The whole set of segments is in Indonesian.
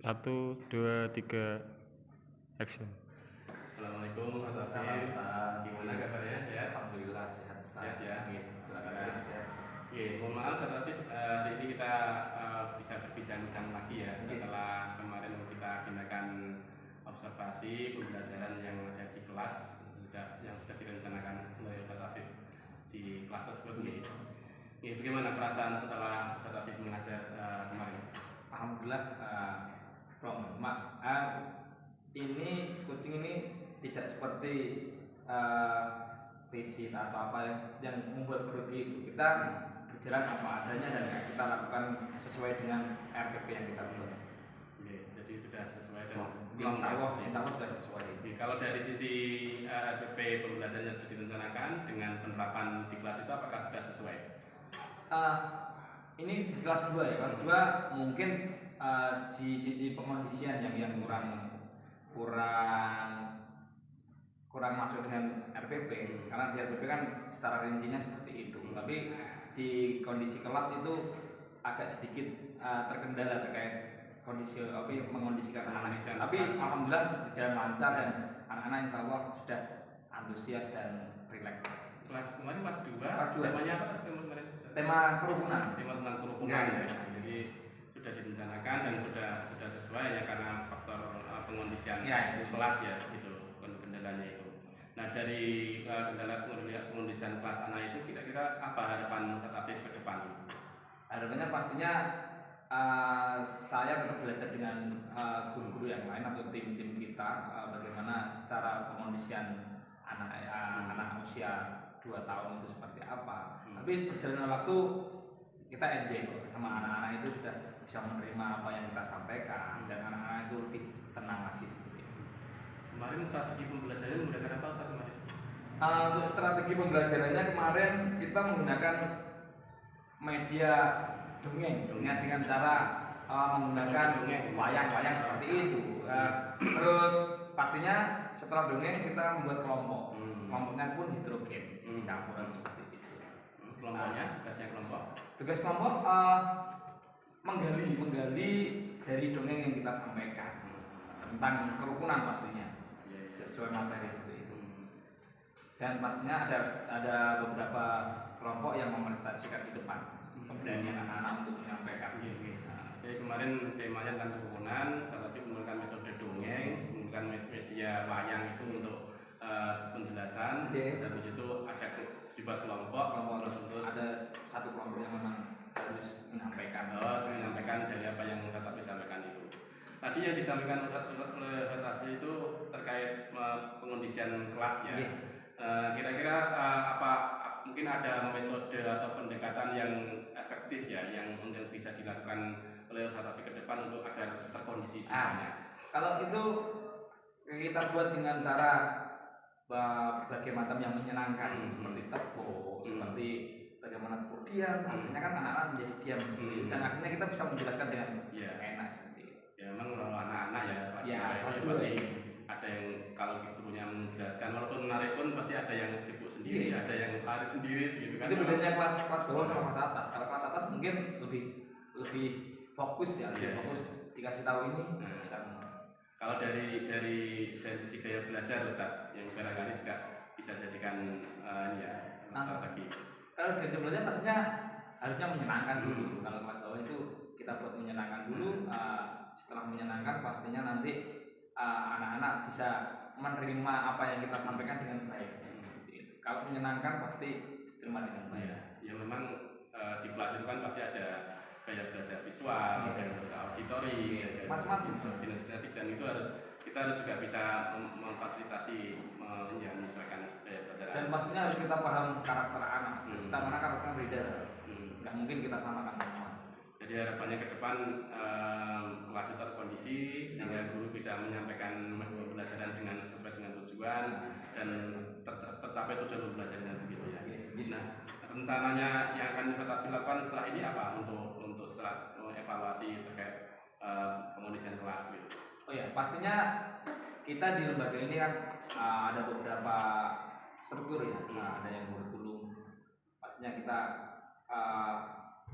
Satu, dua, tiga, action. Assalamualaikum Pak Tafsir. Gimana kabarnya? Sehat? Alhamdulillah sehat. Sehat ya. Sehat. Oke, mohon maaf Pak Tafsir, hari ini kita bisa berbincang-bincang lagi ya setelah kemarin kita agendakan observasi pembelajaran yang ada di kelas yang sudah direncanakan oleh Pak Tafsir di kelas tersebut. Oke, bagaimana perasaan setelah Pak Tafsir mengajar kemarin? Alhamdulillah, ini coaching ini tidak seperti visit atau apa yang membuat grogi itu. Kita berjalan apa adanya dan kita lakukan sesuai dengan RPP yang kita buat. Jadi sudah sesuai dengan Insya Allah sudah sesuai. Kalau dari sisi RPP pembelajarannya sudah direncanakan dengan penerapan di kelas itu apakah sudah sesuai? Ini di kelas 2 ya. Kelas 2 mungkin di sisi pengondisian yang kurang masuk dengan RPP, karena di RPP kan secara rincinya seperti itu. Tapi di kondisi kelas itu agak sedikit terkendala terkait kondisi mengondisikan anak-anak. Tapi alhamdulillah berjalan lancar dan anak-anak insya Allah sudah antusias dan rileks. Kelas kemarin kelas 2. Kelas 2. Temanya apa kemarin? Tema kerukunan. Tema tentang kerukunan ya. Jadi sudah direncanakan dan sudah sesuai ya karena faktor pengondisian kelas ya itu kendalanya itu. Nah dari kendala pengondisian kelas anak itu kira-kira apa harapan Kak Hafiz ke depan? Harapannya pastinya saya tetap belajar dengan guru-guru yang lain atau tim-tim kita bagaimana cara pengondisian anak usia 2 tahun itu seperti apa. Tapi berjalannya waktu kita enjoy bersama anak-anak itu sudah bisa menerima apa yang kita sampaikan dan anak-anak itu lebih tenang lagi seperti itu. Kemarin strategi pembelajarannya menggunakan apa saat kemarin? Untuk strategi pembelajarannya kemarin kita menggunakan media dongeng dengan cara menggunakan wayang-wayang seperti itu. Terus pastinya setelah dongeng kita membuat kelompok. Kelompoknya pun heterogen, campuran seperti itu. Kelompoknya, tugasnya kelompok? Tugas kelompok menggali dari dongeng yang kita sampaikan tentang kerukunan pastinya sesuai materi seperti itu. Dan pastinya ada beberapa kelompok yang memerintahkan di depan keberanian anak-anak untuk menyampaikan. Jadi kemarin temanya tentang kerukunan, tapi menggunakan metode dongeng, menggunakan media wayang itu untuk penjelasan. Habis itu ada dibuat kelompok terus untuk ada satu kelompok yang memang harus menyampaikan. Menyampaikan dari apa yang Kak Hafiz sampaikan itu. Tadi yang disampaikan oleh Kak Hafiz itu terkait pengondisian kelas ya. Kira-kira apa mungkin ada metode atau pendekatan yang efektif ya yang bisa dilakukan oleh Kak Hafiz ke depan untuk agar terkondisi siswanya? Kalau itu kita buat dengan cara berbagai macam yang menyenangkan seperti tepuk, seperti bagaimana tepuk diam, akhirnya kan anak-anak menjadi diam dan akhirnya kita bisa menjelaskan dengan enak seperti itu. Ya memang kalau anak-anak ya kelas 2 pasti ada yang kalau gurunya menjelaskan walaupun menarik pun pasti ada yang sibuk sendiri, ada yang lari sendiri gitu kan. Itu bedanya kelas bawah sama kelas atas. Kalau kelas atas mungkin lebih fokus ya, lebih fokus dikasih tahu ini bisa. Kalau dari sisi gaya belajar Ustaz yang barangkali juga bisa jadikan strategi. Kalau gaya belajar pastinya harusnya menyenangkan dulu. Kalau kelas bawah itu kita buat menyenangkan dulu. Setelah menyenangkan pastinya nanti anak-anak bisa menerima apa yang kita sampaikan dengan baik. Kalau menyenangkan pasti diterima dengan baik. Ya memang di kelas itu kan pasti ada gaya belajar visual, gaya belajar auditori, macam-macam kinestetik, dan itu kita harus juga bisa memfasilitasi menyesuaikan gaya belajar. Dan pastinya harus kita paham karakter anak. Setiap anak karakternya beda. Nggak mungkin kita samakan semua. Jadi harapannya ke depan kelas itu terkondisi sehingga guru bisa menyampaikan pembelajaran dengan sesuai dengan tujuan dan tercapai tujuan pembelajaran begitu ya. Nah, rencananya yang akan Kak Hafiz lakukan setelah ini apa untuk setelah evaluasi terkait pengondisian kelas gitu? Oh ya, pastinya kita di lembaga ini kan ada beberapa struktur ya. Ada yang kurikulum. Pastinya kita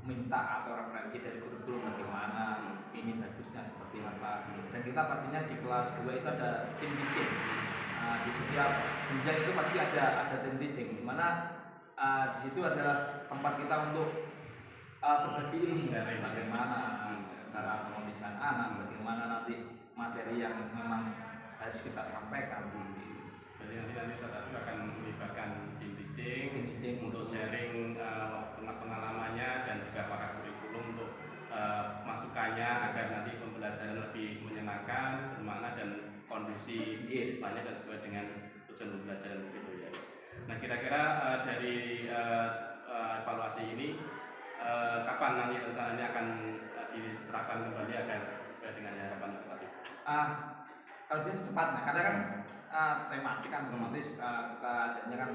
minta atau referensi dari kurikulum bagaimana, ini bagusnya seperti apa. Dan kita pastinya di kelas 2 itu ada tim teaching. Di setiap jenjang itu pasti ada tim teaching, di mana di situ adalah tempat kita untuk berbagi ilmu, bagaimana cara pembimbingan anak, bagaimana nanti materi yang memang harus kita sampaikan. Jadi nanti Ustaz Afif akan melibatkan tim teaching untuk sharing pengalamannya dan juga pakar kurikulum untuk masukannya agar nanti pembelajaran lebih menyenangkan, bermakna dan kondusif istilahnya dan sesuai dengan tujuan pembelajaran begitu ya. Nah kira-kira dari evaluasi ini kapan nanti rencananya akan diterapkan kembali agar sesuai dengan harapan Ustaz Afif? Kalau dia secepatnya, karena kan tematik kan otomatis kita jadinya kan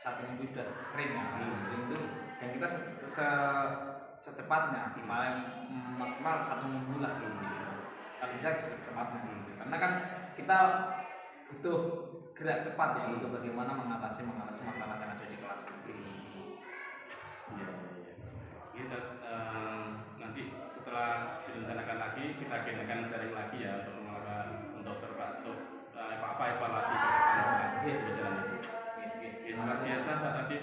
1 minggu sudah sering ya, sering itu, dan kita secepatnya paling maksimal 1 minggu lah gitu. Kalau bisa secepatnya, karena kan kita butuh gerak cepat ya untuk bagaimana mengatasi masalah yang ada di kelas ini. Kita nanti setelah direncanakan lagi kita agendakan sharing lagi ya untuk evaluasi ke depan setelah berjalan itu. Luar biasa Pak Afif,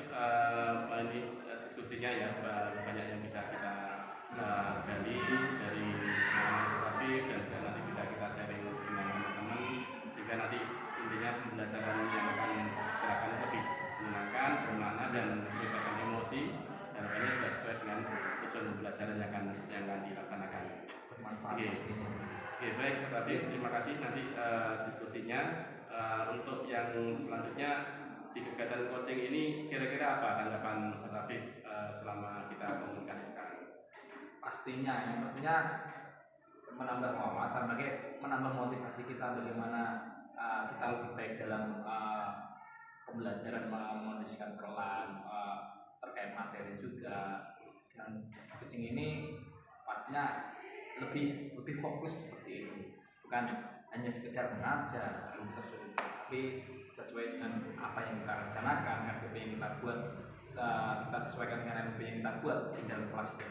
ini diskusinya ya banyak yang bisa kita gali dari Pak Afif dan juga nanti bisa kita sharing dengan teman-teman sehingga nanti intinya pembelajaran yang akan dilakukan lebih menyenangkan, bermakna dan melibatkan emosi. Harapannya sudah sesuai dengan tujuan pembelajaran yang akan dilaksanakan. Bermanfaat. Oke, baik Pak Afif, terima kasih nanti diskusinya. Untuk yang selanjutnya di kegiatan coaching ini kira-kira apa tanggapan Pak Afif selama kita komunikasi sekarang? Pastinya menambah wawasan, menambah motivasi kita bagaimana kita lebih baik dalam pembelajaran mengondisikan kelas, terkait materi juga. Dan coaching ini pastinya lebih fokus seperti itu, bukan hanya sekedar mengajar tapi sesuai dengan apa yang kita rencanakan, RPP yang kita buat, kita sesuaikan dengan RPP yang kita buat di dalam kelas itu.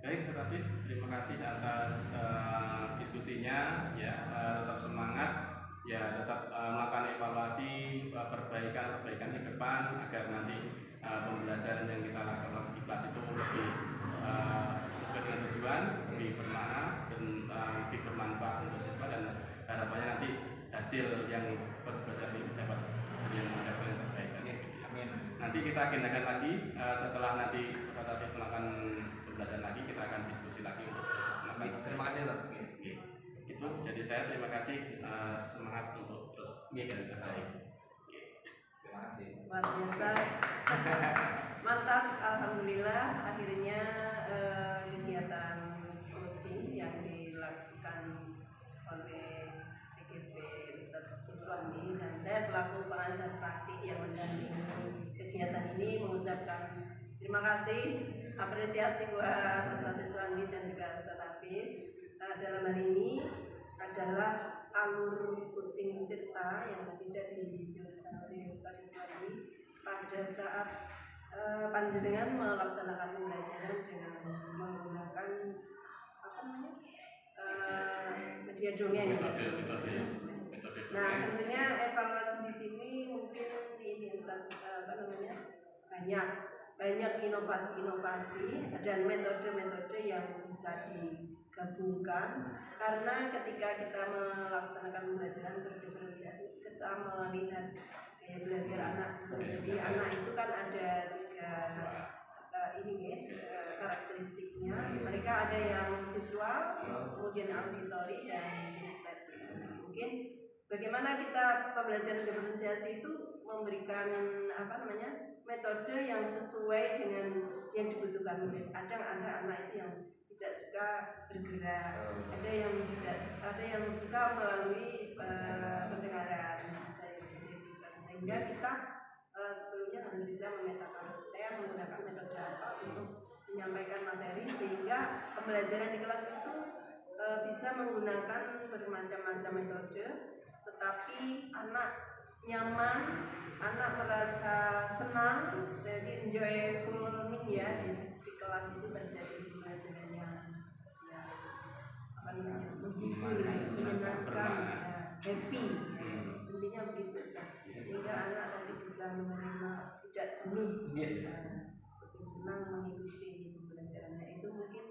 Baik Pak Afif, terima kasih atas diskusinya ya, tetap semangat ya, tetap melakukan evaluasi perbaikan ke depan agar nanti pembelajaran yang kita lakukan di kelas itu lebih sesuai dengan tujuan, lebih bermakna dan lebih bermanfaat untuk siswa, dan harapannya nanti hasil yang pembelajaran ini dapat yang terbaik. Amin. Nanti kita agendakan lagi setelah nanti Pak Afif melakukan pembelajaran lagi, kita akan diskusi lagi untuk terus. Terima kasih Pak. Itu jadi saya terima kasih, semangat untuk terus menjadi terbaik. Terima kasih. Luar biasa. Mantap, alhamdulillah akhirnya kegiatan coaching yang dilakukan oleh CGP Ustadz Siswandi dan saya selaku pengajar praktik yang mendampingi kegiatan ini mengucapkan terima kasih, apresiasi buat Ustadz Siswandi dan juga Ustadz Afif. Dalam hal ini adalah alur coaching Tirta yang tadi sudah dijelaskan oleh Ustadz Siswandi pada saat panjenengan melaksanakan pembelajaran dengan menggunakan media dongeng. Nah, tentunya evaluasi di sini mungkin ini Ustaz banyak inovasi-inovasi dan metode-metode yang bisa digabungkan, karena ketika kita melaksanakan pembelajaran berdiferensiasi kita melihat gaya belajar anak. Jadi anak itu kan ada 3 karakteristiknya. Mereka ada yang visual, kemudian auditori dan kinestetik. Mungkin bagaimana kita pembelajaran diferensiasi itu memberikan metode yang sesuai dengan yang dibutuhkan. Ada anak itu yang tidak suka bergerak, ada yang suka melalui pendengaran, sehingga kita sebelumnya harus bisa memetakan. Saya menggunakan metode apa untuk menyampaikan materi sehingga pembelajaran di kelas itu bisa menggunakan bermacam-macam metode, tetapi anak nyaman, anak merasa senang, jadi enjoyful ya di kelas itu terjadi pembelajaran yang apa namanya menghibur, menyenangkan, ya, happy, ya. Intinya begitu Ustaz. Sehingga anak tadi bisa menerima tidak jenuh, lebih senang mengikuti pembelajarannya. Itu mungkin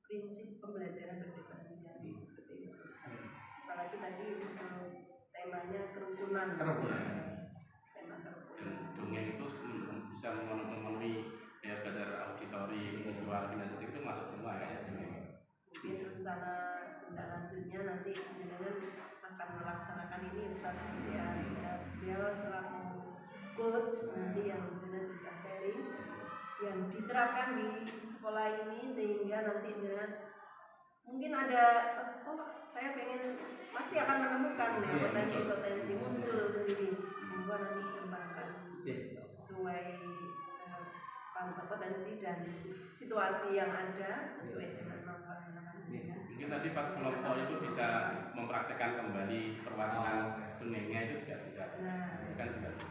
prinsip pembelajaran berdiferensiasi seperti itu. Apalagi tadi temanya kerukunan. Tema kerukunan. Dongeng itu bisa memenuhi ya belajar auditori, visual, kinestetik itu masuk semua ya. Mungkin rencana tindak lanjutnya nanti jenengan akan melaksanakan ini Ustaz ya. Beliau selaku coach nanti yang jenengan bisa sharing yang diterapkan di sekolah ini sehingga nanti jenengan mungkin ada saya pengen pasti akan menemukan ya potensi-potensi muncul sendiri bahwa nanti dikembangkan sesuai potensi dan situasi yang ada sesuai dengan masalah yang akan diberikan. Mungkin tadi pas kelompok itu bisa mempraktekkan kembali perwarnaan dongengnya itu juga bisa. Kan juga bisa.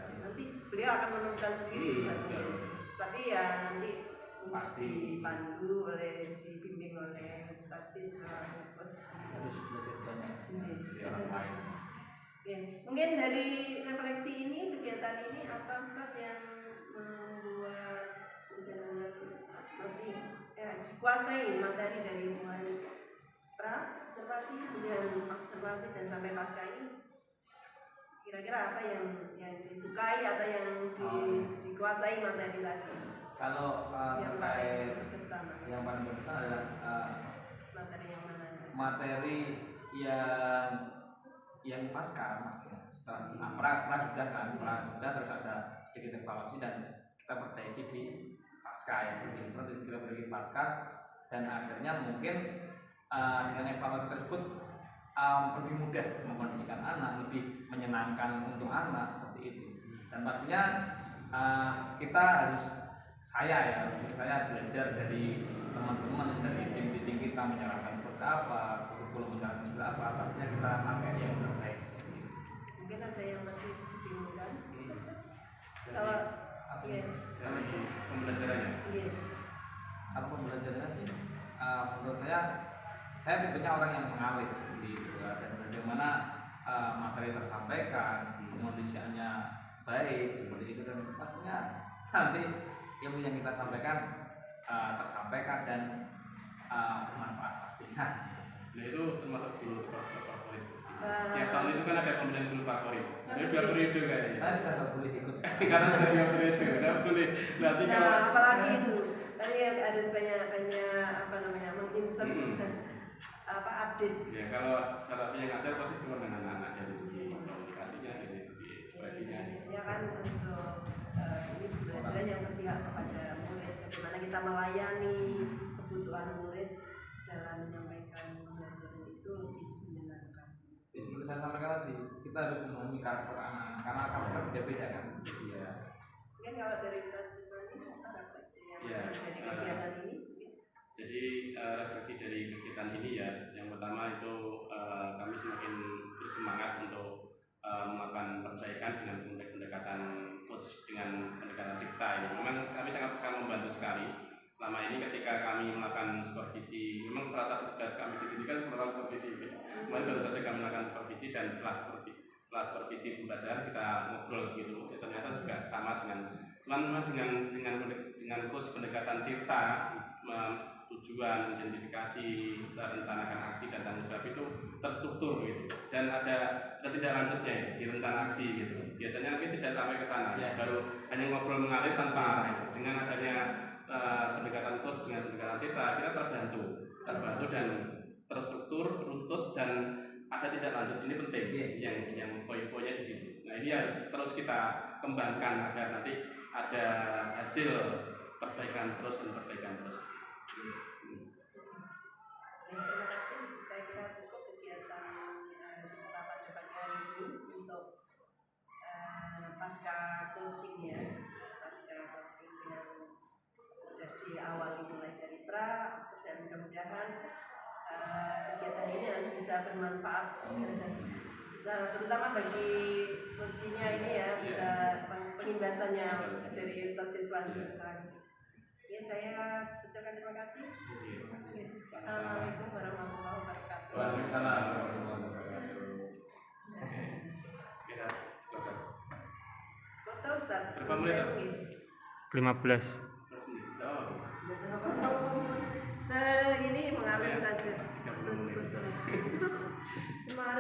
Nanti beliau akan menemukan sendiri. Tapi ya nanti pasti dipandu dibimbing oleh Ustaz siswa coach. Harus belajar banyak dari orang lain. Mungkin dari refleksi ini kegiatan ini apa Ustaz yang membuat jenengan masih dikuasai materi dari mulai observasi kemudian observasi dan sampai pasca ini kira-kira apa yang disukai atau yang dikuasai materi tadi? Kalau terkait yang paling berkesan adalah materi yang mana? Materi yang pasca mas ya. Setelah sudah terus ada sedikit evaluasi dan kita perbaiki di pasca ya. Kita perbaiki pasca dan akhirnya mungkin dengan evaluasi tersebut lebih mudah mengkondisikan anak, lebih menyenangkan untuk anak seperti itu. Dan pastinya saya belajar dari teman-teman dari tim kita menyarankan seperti apa, kurikulum menyarankan seperti apa, pastinya kita pakai yang terbaik. Mungkin ada yang masih dibingungkan. Kalau pembelajarannya. Kalau pembelajarannya sih, menurut saya tipenya orang yang mengalir seperti itu dan bagaimana materi tersampaikan, pengondisiannya baik seperti itu dan pastinya nanti ilmu yang kita sampaikan tersampaikan dan bermanfaat pastinya. Nah itu termasuk guru favorit. Tiap tahun itu kan ada pemilihan guru favorit. Saya juga periode kayaknya. Saya juga nggak boleh ikut. Karena sudah dua periode, nggak boleh. Nanti kalau apalagi itu, tadi harus banyak menginsert update. Ya kalau Salafi yang ngajar pasti semua dengan anak dari sisi komunikasinya, dari sisi ekspresinya. Ya kan untuk ini pembelajaran yang berpihak kepada murid, bagaimana kita melayani kebutuhan murid dalam menyampaikan pembelajaran itu lebih menyenangkan. Seperti saya sampaikan tadi, kita harus memahami karakter anak karena karakter beda-beda kan. Iya. Mungkin kalau dari Ustaz Siswani apa refleksi yang dari kegiatan ini? Jadi refleksi dari kegiatan ini ya, yang pertama itu kami semakin bersemangat untuk melakukan perbaikan dengan pendekatan coach dengan pendekatan dikta ini. Memang kami sangat membantu sekali. Selama ini ketika kami melakukan supervisi, memang salah satu tugas kami di sini kan melakukan supervisi. Kemarin baru saja kami melakukan supervisi dan setelah supervisi pembelajaran kita ngobrol gitu. Ternyata juga sama dengan coach pendekatan tirta, tujuan, identifikasi, rencanakan aksi dan tanggung jawab itu terstruktur gitu. Dan ada tindak lanjutnya di rencana aksi gitu. Biasanya mungkin tidak sampai ke sana, baru hanya ngobrol mengalir tanpa arah itu. Dengan adanya pendekatan coach dengan pendekatan tirta, kita terbantu dan terstruktur, runtut dan ada tindak lanjut. Ini penting yang poin-poinnya di situ. Nah ini harus terus kita kembangkan agar nanti ada hasil perbaikan terus. Terima kasih. Saya kira cukup kegiatan kita pada pagi hari ini untuk pasca coaching yang sudah diawali mulai dari pra dan mudah-mudahan kegiatan ini nanti bisa bermanfaat bisa terutama bagi coachingnya ini ya bisa pengimbasannya dari Ustaz Siswani. Oke, saya ucapkan terima kasih. Iya, Oke, Assalamualaikum warahmatullahi wabarakatuh. Waalaikumsalam warahmatullahi wabarakatuh. Kita cukup. Foto Ustaz. Berapa menit, Pak? 15.